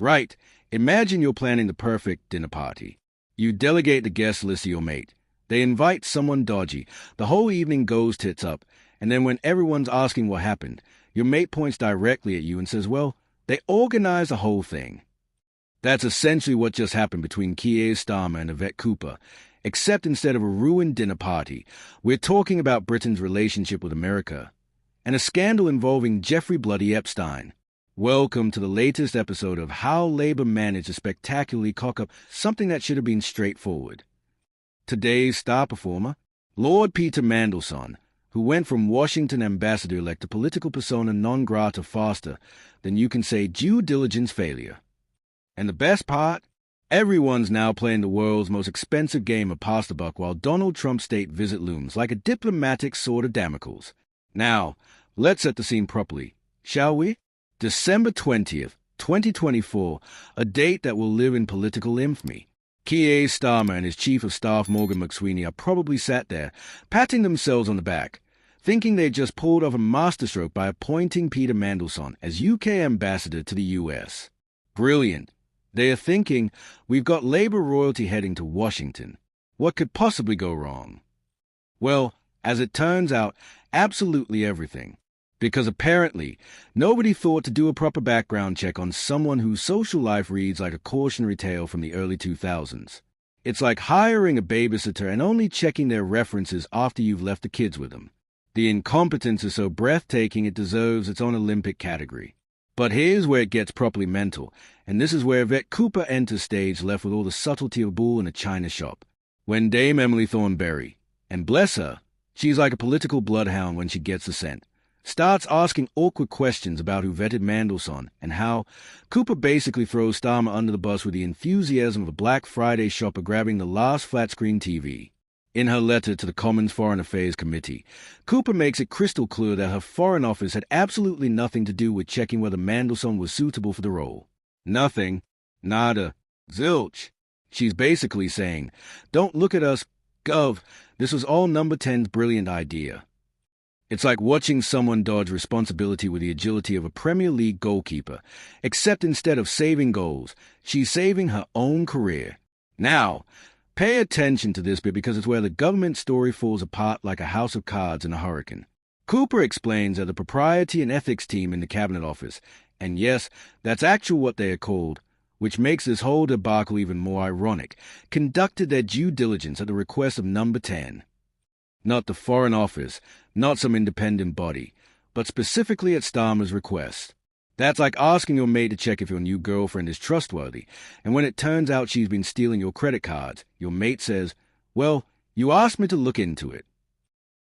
Right. Imagine you're planning the perfect dinner party. You delegate the guest list to your mate. They invite someone dodgy. The whole evening goes tits up. And then when everyone's asking what happened, your mate points directly at you and says, well, they organized the whole thing. That's essentially what just happened between Keir Starmer and Yvette Cooper, except instead of a ruined dinner party, we're talking about Britain's relationship with America, and a scandal involving Jeffrey Bloody Epstein. Welcome to the latest episode of How Labour Managed to Spectacularly Cock Up Something That Should Have Been Straightforward. Today's star performer, Lord Peter Mandelson, who went from Washington ambassador-elect to political persona non grata faster than you can say due diligence failure. And the best part? Everyone's now playing the world's most expensive game of pass the buck while Donald Trump's state visit looms like a diplomatic sword of Damocles. Now, let's set the scene properly, shall we? December 20th, 2024, a date that will live in political infamy. Keir Starmer and his chief of staff Morgan McSweeney are probably sat there, patting themselves on the back, thinking they just pulled off a masterstroke by appointing Peter Mandelson as UK ambassador to the US. Brilliant. They are thinking, we've got Labour royalty heading to Washington. What could possibly go wrong? Well, as it turns out, absolutely everything. Because apparently, nobody thought to do a proper background check on someone whose social life reads like a cautionary tale from the early 2000s. It's like hiring a babysitter and only checking their references after you've left the kids with them. The incompetence is so breathtaking it deserves its own Olympic category. But here's where it gets properly mental, and this is where Yvette Cooper enters stage left with all the subtlety of a bull in a china shop. When Dame Emily Thornberry, and bless her, she's like a political bloodhound when she gets the scent, starts asking awkward questions about who vetted Mandelson and how Cooper basically throws Starmer under the bus with the enthusiasm of a Black Friday shopper grabbing the last flat-screen TV. In her letter to the Commons Foreign Affairs Committee, Cooper makes it crystal clear that her Foreign Office had absolutely nothing to do with checking whether Mandelson was suitable for the role. Nothing. Nada. Zilch. She's basically saying, don't look at us, Gov, this was all Number 10's brilliant idea. It's like watching someone dodge responsibility with the agility of a Premier League goalkeeper, except instead of saving goals, she's saving her own career. Now, pay attention to this bit because it's where the government story falls apart like a house of cards in a hurricane. Cooper explains that the propriety and ethics team in the Cabinet Office, and yes, that's actually what they are called, which makes this whole debacle even more ironic, conducted their due diligence at the request of Number 10. Not the Foreign Office, not some independent body, but specifically at Starmer's request. That's like asking your mate to check if your new girlfriend is trustworthy, and when it turns out she's been stealing your credit cards, your mate says, well, you asked me to look into it.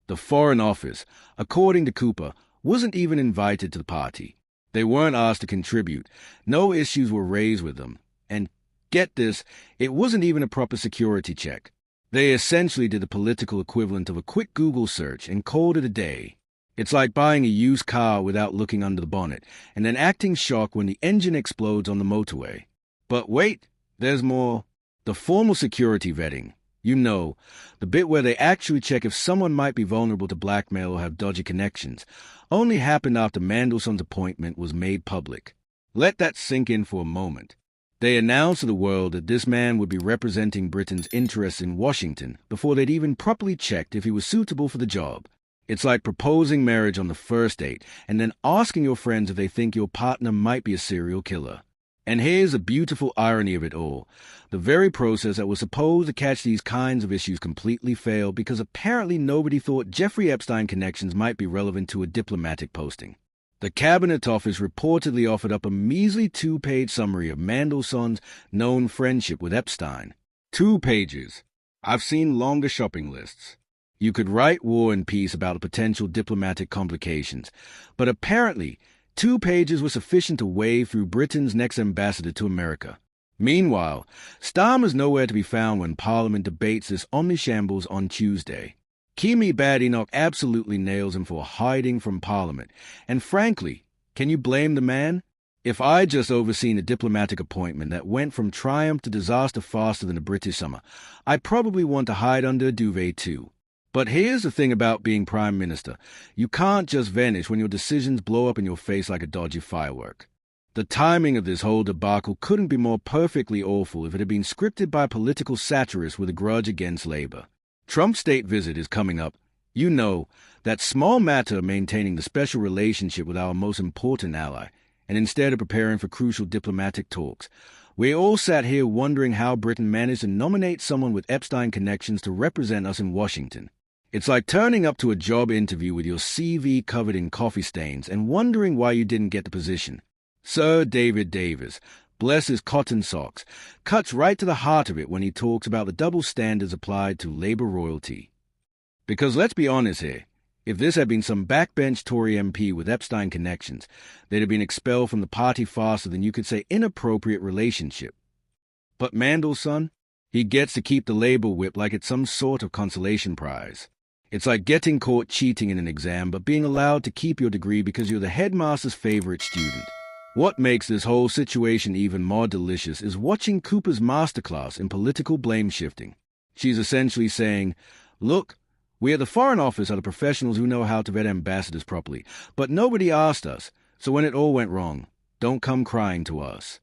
The Foreign Office, according to Cooper, wasn't even invited to the party. They weren't asked to contribute. No issues were raised with them. And, get this, it wasn't even a proper security check. They essentially did the political equivalent of a quick Google search and called it a day. It's like buying a used car without looking under the bonnet, and then acting shocked when the engine explodes on the motorway. But wait, there's more. The formal security vetting, you know, the bit where they actually check if someone might be vulnerable to blackmail or have dodgy connections, only happened after Mandelson's appointment was made public. Let that sink in for a moment. They announced to the world that this man would be representing Britain's interests in Washington before they'd even properly checked if he was suitable for the job. It's like proposing marriage on the first date and then asking your friends if they think your partner might be a serial killer. And here's the beautiful irony of it all. The very process that was supposed to catch these kinds of issues completely failed because apparently nobody thought Jeffrey Epstein connections might be relevant to a diplomatic posting. The Cabinet Office reportedly offered up a measly 2-page summary of Mandelson's known friendship with Epstein. 2 pages. I've seen longer shopping lists. You could write War and Peace about the potential diplomatic complications, but apparently 2 pages were sufficient to wade through Britain's next ambassador to America. Meanwhile, Starmer's nowhere to be found when Parliament debates this omnishambles on Tuesday. Kimi Badenoch absolutely nails him for hiding from Parliament, and frankly, can you blame the man? If I'd just overseen a diplomatic appointment that went from triumph to disaster faster than a British summer, I'd probably want to hide under a duvet too. But here's the thing about being Prime Minister. You can't just vanish when your decisions blow up in your face like a dodgy firework. The timing of this whole debacle couldn't be more perfectly awful if it had been scripted by political satirists with a grudge against Labour. Trump's state visit is coming up. You know, that small matter of maintaining the special relationship with our most important ally, and instead of preparing for crucial diplomatic talks, we all sat here wondering how Britain managed to nominate someone with Epstein connections to represent us in Washington. It's like turning up to a job interview with your CV covered in coffee stains and wondering why you didn't get the position. Sir David Davis, bless his cotton socks, cuts right to the heart of it when he talks about the double standards applied to Labour royalty. Because let's be honest here, if this had been some backbench Tory MP with Epstein connections, they'd have been expelled from the party faster than you could say inappropriate relationship. But Mandelson, he gets to keep the Labour whip like it's some sort of consolation prize. It's like getting caught cheating in an exam but being allowed to keep your degree because you're the headmaster's favourite student. What makes this whole situation even more delicious is watching Cooper's masterclass in political blame shifting. She's essentially saying, look, we at the Foreign Office are the professionals who know how to vet ambassadors properly, but nobody asked us, so when it all went wrong, don't come crying to us.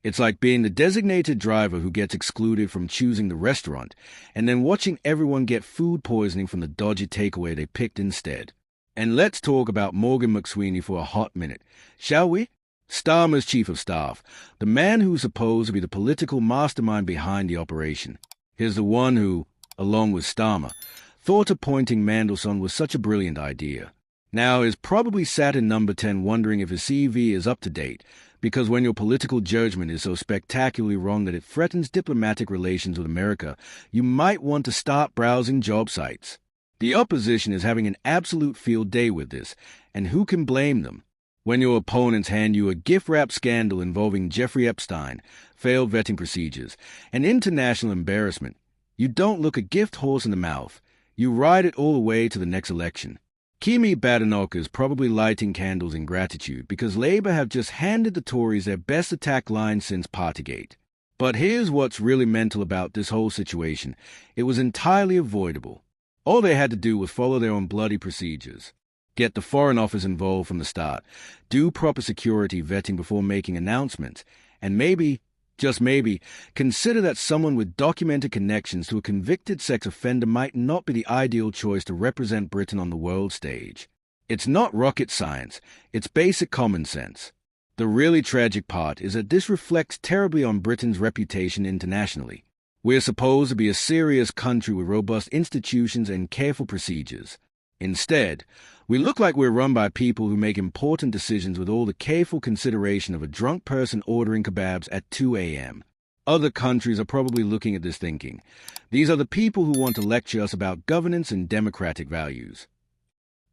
It's like being the designated driver who gets excluded from choosing the restaurant, and then watching everyone get food poisoning from the dodgy takeaway they picked instead. And let's talk about Morgan McSweeney for a hot minute, shall we? Starmer's chief of staff, the man who's supposed to be the political mastermind behind the operation. Here's the one who, along with Starmer, thought appointing Mandelson was such a brilliant idea. Now is probably sat in number 10 wondering if his CV is up to date, because when your political judgment is so spectacularly wrong that it threatens diplomatic relations with America, you might want to start browsing job sites. The opposition is having an absolute field day with this, and who can blame them? When your opponents hand you a gift-wrap scandal involving Jeffrey Epstein, failed vetting procedures, and international embarrassment, you don't look a gift horse in the mouth. You ride it all the way to the next election. Keir is probably lighting candles in gratitude because Labour have just handed the Tories their best attack line since Partygate. But here's what's really mental about this whole situation. It was entirely avoidable. All they had to do was follow their own bloody procedures. Get the Foreign Office involved from the start, do proper security vetting before making announcements, and maybe, just maybe, consider that someone with documented connections to a convicted sex offender might not be the ideal choice to represent Britain on the world stage. It's not rocket science, it's basic common sense. The really tragic part is that this reflects terribly on Britain's reputation internationally. We're supposed to be a serious country with robust institutions and careful procedures. Instead, we look like we're run by people who make important decisions with all the careful consideration of a drunk person ordering kebabs at 2 a.m. Other countries are probably looking at this thinking, these are the people who want to lecture us about governance and democratic values.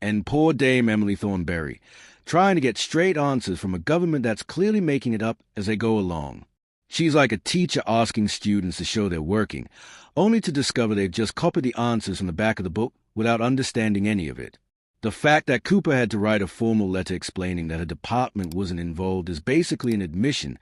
And poor Dame Emily Thornberry, trying to get straight answers from a government that's clearly making it up as they go along. She's like a teacher asking students to show they're working, only to discover they've just copied the answers from the back of the book without understanding any of it. The fact that Cooper had to write a formal letter explaining that her department wasn't involved is basically an admission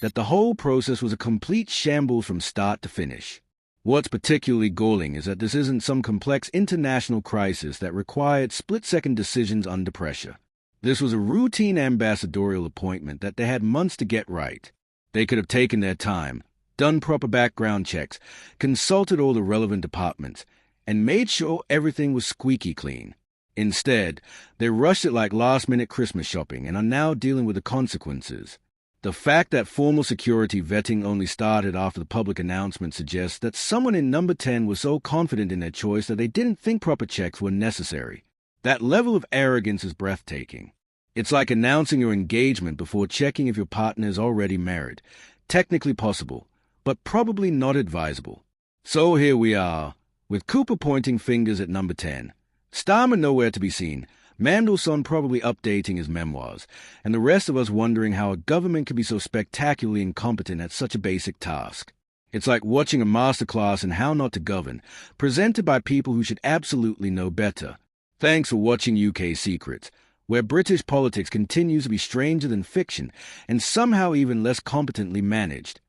that the whole process was a complete shambles from start to finish. What's particularly galling is that this isn't some complex international crisis that required split-second decisions under pressure. This was a routine ambassadorial appointment that they had months to get right. They could have taken their time, done proper background checks, consulted all the relevant departments, and made sure everything was squeaky clean. Instead, they rushed it like last-minute Christmas shopping and are now dealing with the consequences. The fact that formal security vetting only started after the public announcement suggests that someone in number 10 was so confident in their choice that they didn't think proper checks were necessary. That level of arrogance is breathtaking. It's like announcing your engagement before checking if your partner is already married. Technically possible, but probably not advisable. So here we are, with Cooper pointing fingers at number 10. Starmer nowhere to be seen, Mandelson probably updating his memoirs, and the rest of us wondering how a government could be so spectacularly incompetent at such a basic task. It's like watching a masterclass in how not to govern, presented by people who should absolutely know better. Thanks for watching UK Secrets, where British politics continues to be stranger than fiction and somehow even less competently managed.